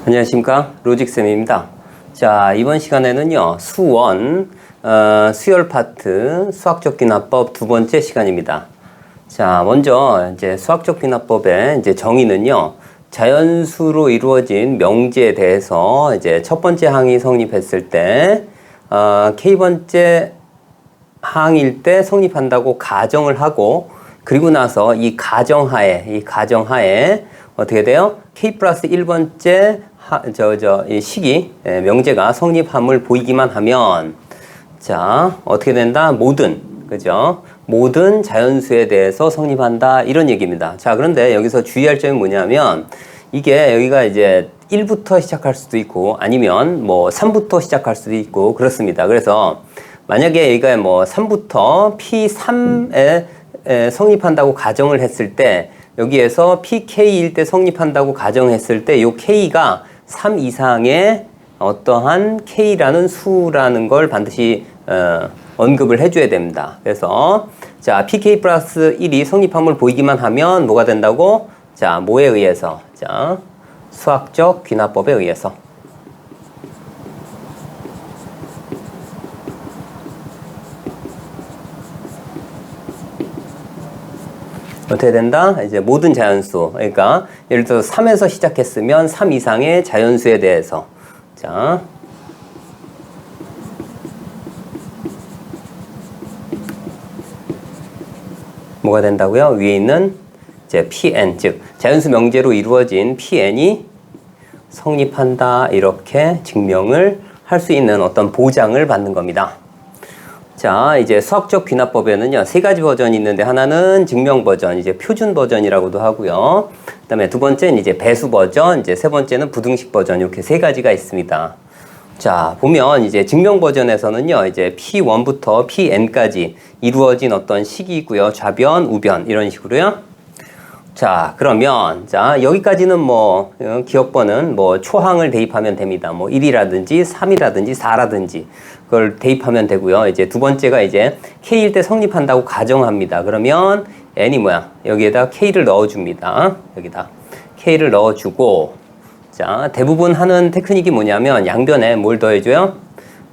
안녕하십니까, 로직쌤입니다. 자, 이번 시간에는요, 수원 수열 파트 수학적 귀납법 두 번째 시간입니다. 자, 먼저 이제 수학적 귀납법의 이제 정의는요, 자연수로 이루어진 명제에 대해서 이제 첫 번째 항이 성립했을 때 K번째 항일 때 성립한다고 가정을 하고, 그리고 나서 이 가정하에 어떻게 돼요? K 플러스 1번째 이 식이 명제가 성립함을 보이기만 하면, 자, 어떻게 된다? 그죠? 모든 자연수에 대해서 성립한다, 이런 얘기입니다. 자, 그런데 여기서 주의할 점이 뭐냐면, 이게 여기가 이제 1부터 시작할 수도 있고, 아니면 뭐 3부터 시작할 수도 있고, 그렇습니다. 그래서 만약에 여기가 뭐 3부터 P3에 성립한다고 가정을 했을 때, 여기에서 PK일 때 성립한다고 가정했을 때, 요 K가 3 이상의 어떠한 K라는 수라는 걸 반드시 언급을 해줘야 됩니다. 그래서 자, PK 플러스 1이 성립함을 보이기만 하면 뭐가 된다고? 자, 뭐에 의해서? 자, 수학적 귀납법에 의해서. 어떻게 된다? 이제 모든 자연수. 그러니까 예를 들어서 3에서 시작했으면 3 이상의 자연수에 대해서. 자, 뭐가 된다고요? 위에 있는 이제 Pn, 즉 자연수 명제로 이루어진 Pn이 성립한다, 이렇게 증명을 할 수 있는 어떤 보장을 받는 겁니다. 자, 이제 수학적 귀납법에는요, 3가지 버전이 있는데, 하나는 증명 버전, 이제 표준 버전이라고도 하고요. 그 다음에 두 번째는 이제 배수 버전, 이제 세 번째는 부등식 버전, 이렇게 3가지가 있습니다. 자, 보면 이제 증명 버전에서는요, 이제 P1부터 Pn까지 이루어진 어떤 식이 있고요. 좌변, 우변, 이런 식으로요. 자, 그러면, 자, 여기까지는 뭐, 기억번은 뭐, 초항을 대입하면 됩니다. 뭐, 1이라든지, 3이라든지, 4라든지, 그걸 대입하면 되고요. 이제 두 번째가 이제 K일 때 성립한다고 가정합니다. 그러면, N이 뭐야? 여기에다 K를 넣어줍니다. 여기다. K를 넣어주고, 자, 대부분 하는 테크닉이 뭐냐면, 양변에 뭘 더해줘요?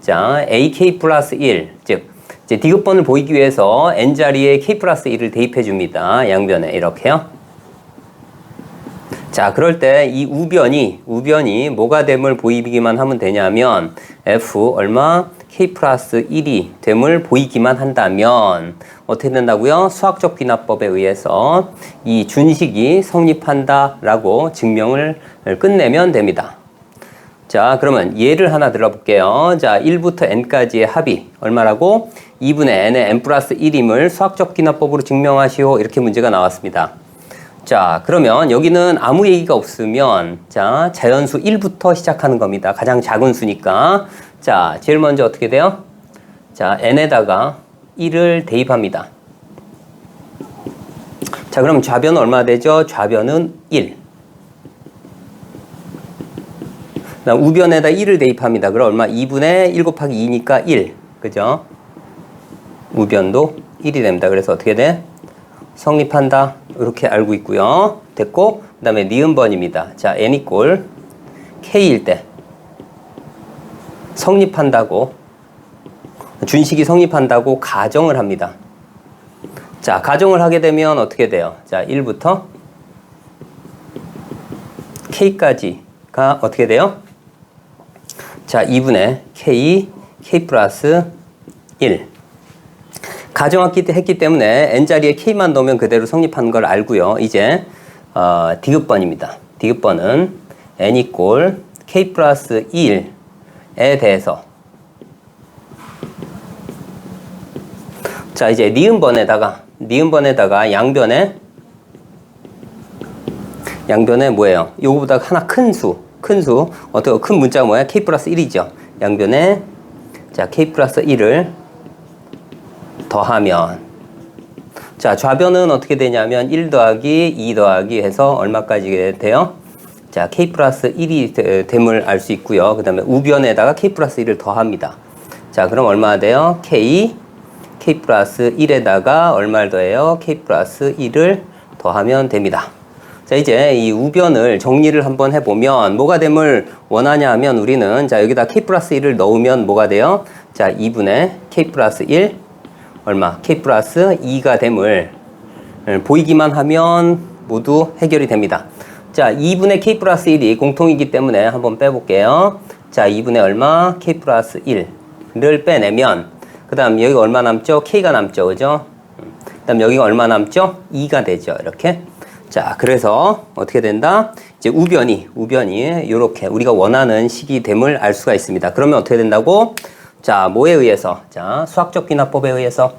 자, AK 플러스 1, 즉, 이제 디귿번을 보이기 위해서 N자리에 K 플러스 1을 대입해줍니다. 양변에, 이렇게요. 자, 그럴 때 이 우변이 뭐가 됨을 보이기만 하면 되냐면, F 얼마? K 플러스 1이 됨을 보이기만 한다면, 어떻게 된다고요? 수학적 귀납법에 의해서 이 준식이 성립한다라고 증명을 끝내면 됩니다. 자, 그러면 예를 하나 들어볼게요. 자, 1부터 n까지의 합이 얼마라고? 2분의 n의 n 플러스 1임을 수학적 귀납법으로 증명하시오. 이렇게 문제가 나왔습니다. 자, 그러면 여기는 아무 얘기가 없으면, 자, 자연수 1부터 시작하는 겁니다. 가장 작은 수니까. 자, 제일 먼저 어떻게 돼요? 자, n에다가 1을 대입합니다. 자, 그럼 좌변은 얼마 되죠? 좌변은 1. 그다음 우변에다 1을 대입합니다. 그럼 얼마? 2분의 1 곱하기 2니까 1. 그죠? 우변도 1이 됩니다. 그래서 어떻게 돼? 성립한다. 이렇게 알고 있고요. 됐고, 그 다음에 니은번입니다. 자, n 이꼴 k일 때 성립한다고, 준식이 성립한다고 가정을 합니다. 자, 가정을 하게 되면 어떻게 돼요? 자, 1부터 k까지가 어떻게 돼요? 자, 2분의 k 플러스 1. 가정했기 때문에 n자리에 k만 넣으면 그대로 성립하는 걸 알고요. 이제 디귿번입니다. 디귿번은 n 이꼴 k 플러스 1에 대해서, 자, 이제 니은번에다가 양변에 뭐예요? 요거보다 하나 큰 수, 어떻게 큰 문자가 뭐야? k 플러스 1이죠. 양변에, 자, k 플러스 1을 더하면, 자, 좌변은 어떻게 되냐면 1 더하기 2 더하기 해서 얼마까지 돼요? 자, k 플러스 1이 됨을 알 수 있고요. 그 다음에 우변에다가 k 플러스 1을 더합니다. 자, 그럼 얼마 돼요? k 플러스 1에다가 얼마를 더해요? k 플러스 1을 더하면 됩니다. 자, 이제 이 우변을 정리를 한번 해보면 뭐가 됨을 원하냐 하면 우리는 자, 여기다 k 플러스 1을 넣으면 뭐가 돼요? 자, 2분의 k 플러스 1 얼마? k 플러스 2가 됨을 보이기만 하면 모두 해결이 됩니다. 자, 2분의 k 플러스 1이 공통이기 때문에 한번 빼볼게요. 자, 2분의 얼마? k 플러스 1을 빼내면 그 다음 여기가 얼마 남죠? k가 남죠. 그죠? 그 다음 여기가 얼마 남죠? 2가 되죠. 이렇게. 자, 그래서 어떻게 된다? 이제 우변이 이렇게 우리가 원하는 식이 됨을 알 수가 있습니다. 그러면 어떻게 된다고? 자, 뭐에 의해서? 자, 수학적 귀납법에 의해서.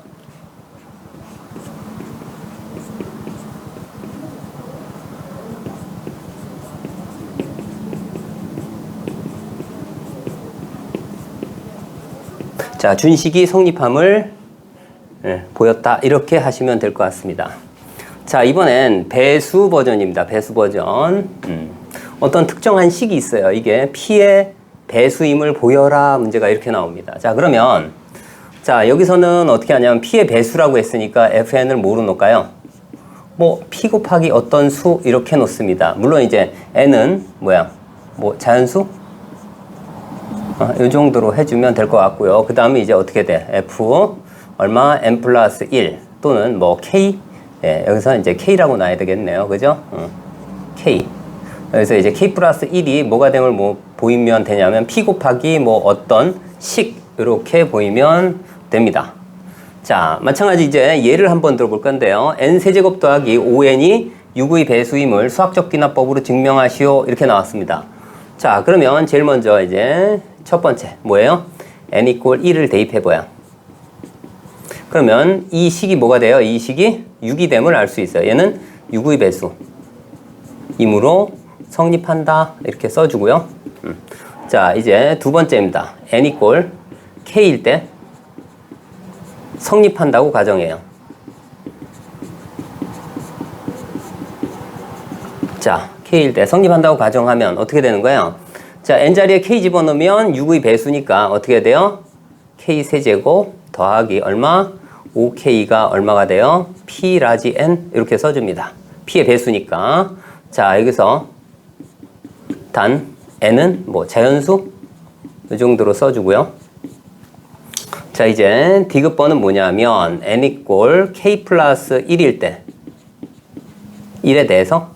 자, 준식이 성립함을 보였다. 이렇게 하시면 될 것 같습니다. 자, 이번엔 배수 버전입니다. 배수 버전. 어떤 특정한 식이 있어요. 이게 P의 배수임을 보여라 문제가 이렇게 나옵니다. 자, 그러면 자, 여기서는 어떻게 하냐면 P의 배수라고 했으니까 Fn을 뭐로 놓을까요? 뭐 P 곱하기 어떤 수 이렇게 놓습니다. 물론 이제 N은 뭐야? 뭐 자연수? 이 정도로 해주면 될 것 같고요. 그 다음에 이제 어떻게 돼? F 얼마? N 플러스 1 또는 뭐 K 예, 여기서 이제 K라고 놔야 되겠네요. 그죠? K. 그래서 이제 K 플러스 1이 뭐가 됨을 뭐 보이면 되냐면 P 곱하기 뭐 어떤 식 이렇게 보이면 됩니다. 자, 마찬가지 이제 예를 한번 들어볼 건데요. n 세제곱 더하기 5n이 6의 배수임을 수학적 귀납법으로 증명하시오. 이렇게 나왔습니다. 자, 그러면 제일 먼저 이제 첫 번째 뭐예요? n 이퀄 1을 대입해봐요. 그러면 이 식이 뭐가 돼요? 이 식이 6이 됨을 알 수 있어요. 얘는 6의 배수이므로 성립한다. 이렇게 써주고요. 자, 이제 두 번째입니다. n 이퀄 k일 때 성립한다고 가정해요. 자, k일 때 성립한다고 가정하면 어떻게 되는 거예요? 자, n자리에 k 집어넣으면 6의 배수니까 어떻게 돼요? k 세제곱 더하기 얼마? 5k가 얼마가 돼요? p 라지 n 이렇게 써줍니다. p의 배수니까. 자, 여기서 단 n은 뭐 자연수 이 정도로 써주고요. 자, 이제 디귿번은 뭐냐면 n 이꼴 k 플러스 1일 때 1에 대해서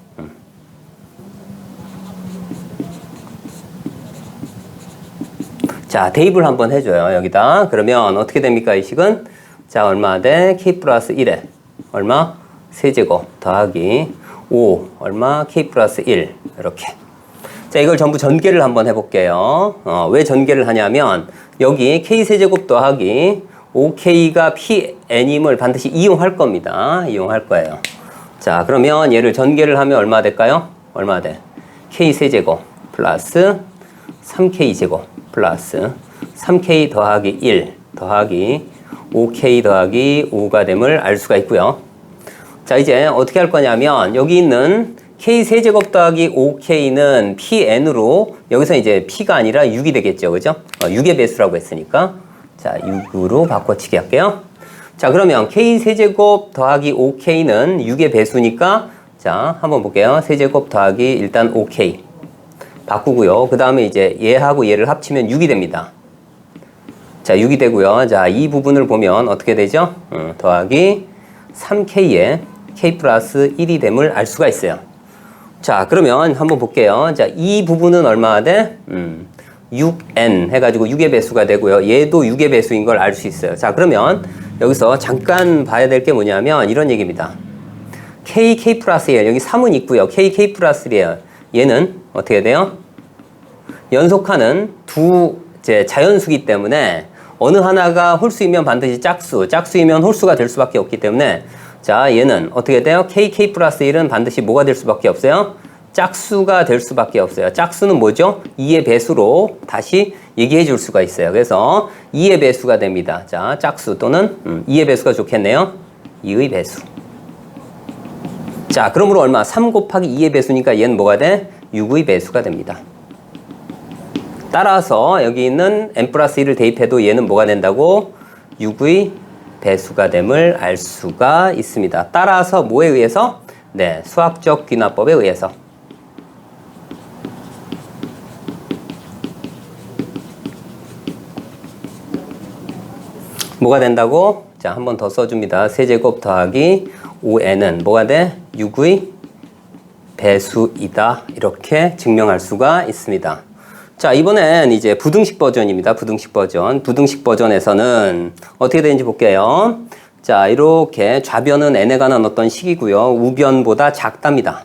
자, 대입을 한번 해줘요. 여기다. 그러면 어떻게 됩니까? 이 식은 자, 얼마 돼? k 플러스 1에 얼마? 세제곱 더하기 5 얼마? k 플러스 1 이렇게. 자, 이걸 전부 전개를 한번 해볼게요. 왜 전개를 하냐면 여기 k 세제곱 더하기 5k가 pn임을 반드시 이용할 겁니다. 이용할 거예요. 자, 그러면 얘를 전개를 하면 얼마 될까요? 얼마 돼? k 세제곱 플러스 3k 제곱 플러스 3k 더하기 1 더하기 5k 더하기 5가 됨을 알 수가 있고요. 자, 이제 어떻게 할 거냐면 여기 있는 k 세제곱 더하기 5k는 pn으로 여기서 이제 p가 아니라 6이 되겠죠. 그죠? 6의 배수라고 했으니까 자, 6으로 바꿔치기 할게요. 자, 그러면 k 세제곱 더하기 5k는 6의 배수니까 자, 한번 볼게요. 세제곱 더하기 일단 5k 바꾸고요. 그 다음에 이제 얘하고 얘를 합치면 6이 됩니다. 자, 6이 되고요. 자, 이 부분을 보면 어떻게 되죠? 더하기 3k에 k 플러스 1이 됨을 알 수가 있어요. 자, 그러면 한번 볼게요. 자, 이 부분은 얼마나 돼? 6n 해가지고 6의 배수가 되고요. 얘도 6의 배수인 걸 알 수 있어요. 자, 그러면 여기서 잠깐 봐야 될 게 뭐냐면 이런 얘기입니다. k 플러스 1 여기 3은 있고요. k 플러스 1이에요. 얘는 어떻게 돼요? 연속하는 두 자연수기 때문에 어느 하나가 홀수이면 반드시 짝수이면 홀수가 될 수밖에 없기 때문에 자, 얘는 어떻게 돼요? k 플러스 1은 반드시 뭐가 될 수밖에 없어요? 짝수가 될 수밖에 없어요. 짝수는 뭐죠? 2의 배수로 다시 얘기해 줄 수가 있어요. 그래서 2의 배수가 됩니다. 자, 짝수 또는 2의 배수가 좋겠네요. 2의 배수. 자, 그러므로 얼마? 3 곱하기 2의 배수니까 얘는 뭐가 돼? 6의 배수가 됩니다. 따라서 여기 있는 n 플러스 1을 대입해도 얘는 뭐가 된다고? 6의 배수가 됨을 알 수가 있습니다. 따라서 뭐에 의해서? 네, 수학적 귀납법에 의해서. 뭐가 된다고? 자, 한 번 더 써줍니다. 세제곱 더하기 5n은 뭐가 돼? 6의 배수이다. 이렇게 증명할 수가 있습니다. 자, 이번엔 이제 부등식 버전입니다. 부등식 버전. 부등식 버전에서는 어떻게 되는지 볼게요. 자, 이렇게 좌변은 n에 관한 어떤 식이고요. 우변보다 작답니다.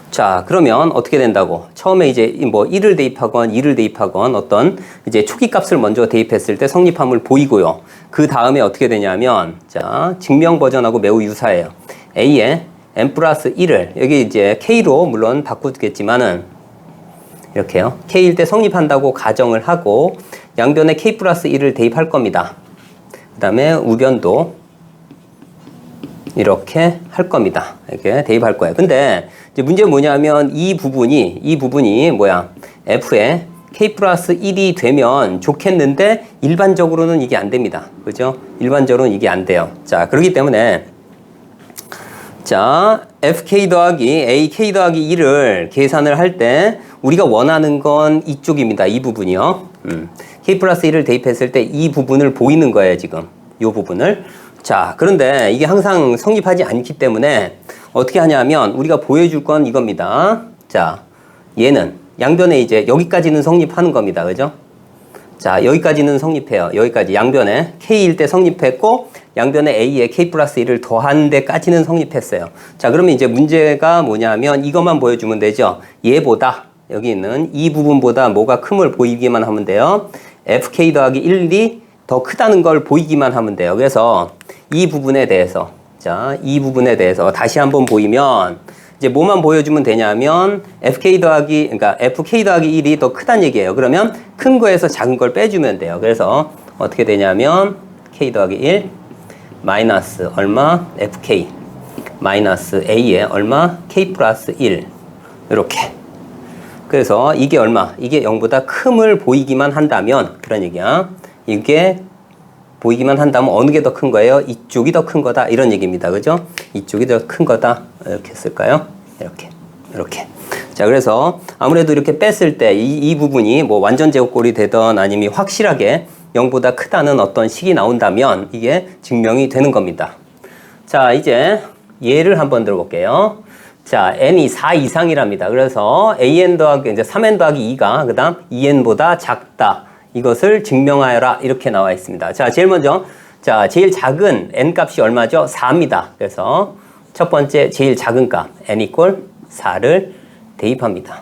자, 그러면 어떻게 된다고? 처음에 이제 뭐 1을 대입하건 2를 대입하건 어떤 이제 초기 값을 먼저 대입했을 때 성립함을 보이고요. 그 다음에 어떻게 되냐면, 자, 증명 버전하고 매우 유사해요. A에 n 플러스 1을, 여기 이제 K로 물론 바꾸겠지만은, 이렇게요. K일 때 성립한다고 가정을 하고, 양변에 K 플러스 1을 대입할 겁니다. 그 다음에 우변도 이렇게 할 겁니다. 이렇게 대입할 거예요. 근데 이제 문제는 뭐냐면 이 부분이 뭐야? F에 K 플러스 1이 되면 좋겠는데 일반적으로는 이게 안 됩니다. 그죠? 일반적으로는 이게 안 돼요. 자, 그렇기 때문에 자, FK 더하기 AK 더하기 1을 계산을 할 때 우리가 원하는 건 이쪽입니다. 이 부분이요. K 플러스 1을 대입했을 때 이 부분을 보이는 거예요, 지금. 이 부분을. 자, 그런데 이게 항상 성립하지 않기 때문에 어떻게 하냐면 우리가 보여줄 건 이겁니다. 자, 얘는 양변에 이제 여기까지는 성립하는 겁니다. 그죠? 자, 여기까지는 성립해요. 여기까지 양변에 K일 때 성립했고 양변에 A에 K 플러스 1을 더한 데까지는 성립했어요. 자, 그러면 이제 문제가 뭐냐면 이것만 보여주면 되죠. 얘보다 여기 있는 이 부분보다 뭐가 큼을 보이기만 하면 돼요. FK 더하기 1이 더 크다는 걸 보이기만 하면 돼요. 그래서 이 부분에 대해서, 자, 이 부분에 대해서 다시 한번 보이면 이제 뭐만 보여주면 되냐면 FK 더하기 1이 더 크다는 얘기예요. 그러면 큰 거에서 작은 걸 빼주면 돼요. 그래서 어떻게 되냐면 K 더하기 1 마이너스 얼마? FK 마이너스 A에 얼마? K 플러스 1 이렇게. 그래서 이게 얼마? 이게 0보다 큼을 보이기만 한다면 그런 얘기야. 이게 보이기만 한다면 어느 게 더 큰 거예요? 이쪽이 더 큰 거다. 이런 얘기입니다. 그죠? 이쪽이 더 큰 거다. 이렇게 쓸까요? 이렇게. 자, 그래서 아무래도 이렇게 뺐을 때 이 부분이 뭐 완전 제곱꼴이 되던 아니면 확실하게 0보다 크다는 어떤 식이 나온다면 이게 증명이 되는 겁니다. 자, 이제 예를 한번 들어볼게요. 자, n이 4 이상이랍니다. 그래서 an 더하기 이제 3n 더하기 2가 그다음 2n보다 작다. 이것을 증명하여라. 이렇게 나와 있습니다. 자, 제일 먼저 자, 제일 작은 n 값이 얼마죠? 4입니다. 그래서 첫 번째 제일 작은 값 n 이퀄 4를 대입합니다.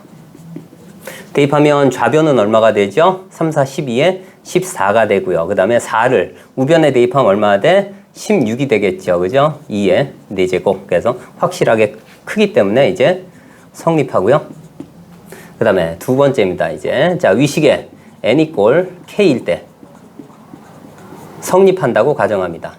대입하면 좌변은 얼마가 되죠? 3, 4, 12에 14가 되고요. 그 다음에 4를 우변에 대입하면 얼마가 돼? 16이 되겠죠. 그죠? 2의 4제곱. 그래서 확실하게 크기 때문에 이제 성립하고요. 그 다음에 두 번째입니다. 이제 자, 위식에 n 이퀄 k일 때 성립한다고 가정합니다.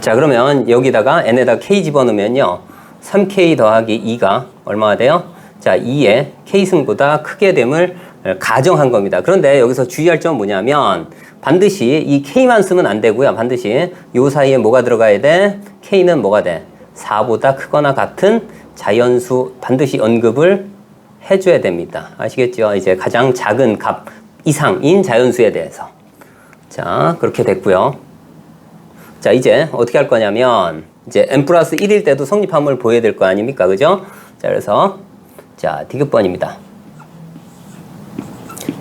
자, 그러면 여기다가 n에다가 k 집어넣으면요 3k 더하기 2가 얼마가 돼요? 자, 2의 k승보다 크게 됨을 가정한 겁니다. 그런데 여기서 주의할 점은 뭐냐면 반드시 이 k만 쓰면 안 되고요. 반드시 요 사이에 뭐가 들어가야 돼? k는 뭐가 돼? 4보다 크거나 같은 자연수 반드시 언급을 해줘야 됩니다. 아시겠죠? 이제 가장 작은 값 이상인 자연수에 대해서. 자, 그렇게 됐고요. 자, 이제 어떻게 할 거냐면 이제 n 플러스 1일 때도 성립함을 보여야 될 거 아닙니까? 그죠? 자, 그래서 자, 디귿번입니다.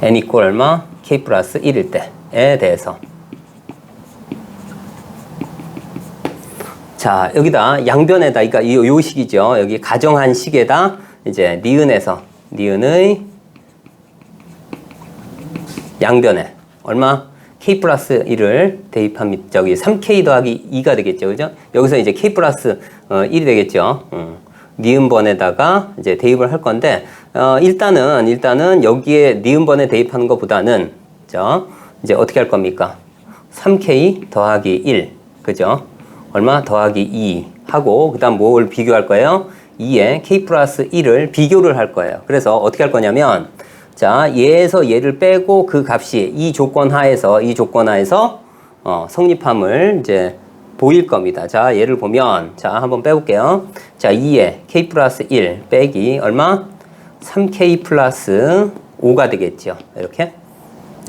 n 이퀄 얼마? k 플러스 1일 때에 대해서. 자, 여기다 양변에다, 그러니까 요 식이죠. 여기 가정한 식에다 이제 니은의 양변에 얼마? k 플러스 1을 대입합니다. 저기 3k 더하기 2가 되겠죠. 그죠? 여기서 이제 k 플러스 1이 되겠죠. 니은번에다가 이제 대입을 할 건데, 일단은 여기에 니은번에 대입하는 것보다는, 자, 이제 어떻게 할 겁니까? 3k 더하기 1. 그죠? 얼마? 더하기 2 하고, 그 다음 뭘 비교할 거예요? 2에 k 플러스 1을 비교를 할 거예요. 그래서 어떻게 할 거냐면, 자, 얘에서 얘를 빼고 그 값이 이 조건 하에서 성립함을 이제 보일 겁니다. 자, 예를 보면, 자, 한번 빼볼게요. 자, 2에 k 플러스 1 빼기 얼마? 3k 플러스 5가 되겠죠. 이렇게.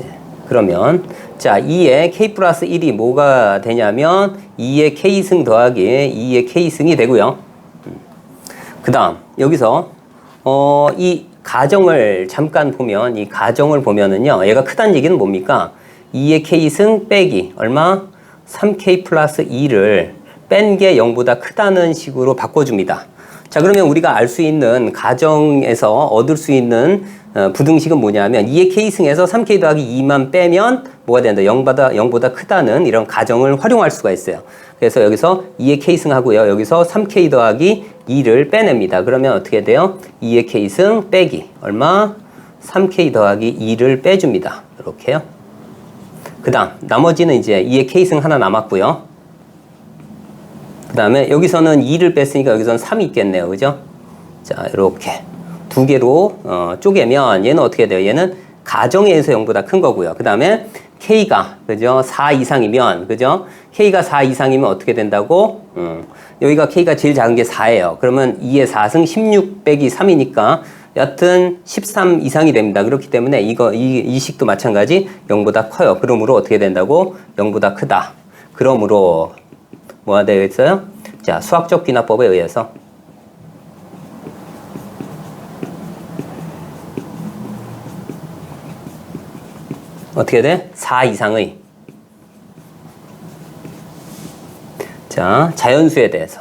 네. 그러면, 자, 2에 k 플러스 1이 뭐가 되냐면, 2의 k승 더하기 2의 k승이 되고요. 그 다음, 여기서, 이 가정을 잠깐 보면, 이 가정을 보면은요, 얘가 크다는 얘기는 뭡니까? 2의 k승 빼기 얼마? 3k 플러스 2를 뺀 게 0보다 크다는 식으로 바꿔줍니다. 자, 그러면 우리가 알 수 있는 가정에서 얻을 수 있는 부등식은 뭐냐면 2의 k승에서 3k 더하기 2만 빼면 뭐가 된다? 0보다 크다는 이런 가정을 활용할 수가 있어요. 그래서 여기서 2의 k승 하고요. 여기서 3k 더하기 2를 빼냅니다. 그러면 어떻게 돼요? 2의 k승 빼기 얼마? 3k 더하기 2를 빼줍니다. 이렇게요. 그 다음 나머지는 이제 2의 k승 하나 남았고요. 그 다음에 여기서는 2를 뺐으니까 여기서는 3이 있겠네요. 그죠? 자, 이렇게 두 개로 쪼개면 얘는 어떻게 돼요? 얘는 가정에 의해서 0보다 큰 거고요. 그 다음에 k가 그죠? 4 이상이면 그죠? k가 4 이상이면 어떻게 된다고? 여기가 k가 제일 작은 게 4예요. 그러면 2의 4승 16 빼기 3이니까 여하튼 13 이상이 됩니다. 그렇기 때문에 이 식도 마찬가지 0보다 커요. 그러므로 어떻게 된다고? 0보다 크다. 그러므로 뭐가 되겠어요? 자, 수학적 귀납법에 의해서 어떻게 돼? 4 이상의 자, 자연수에 대해서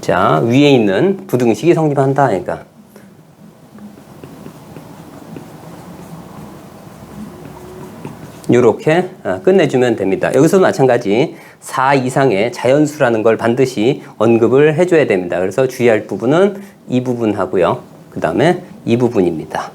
자, 위에 있는 부등식이 성립한다. 그러니까 요렇게 끝내주면 됩니다. 여기서도 마찬가지 4 이상의 자연수라는 걸 반드시 언급을 해줘야 됩니다. 그래서 주의할 부분은 이 부분 하고요. 그 다음에 이 부분입니다.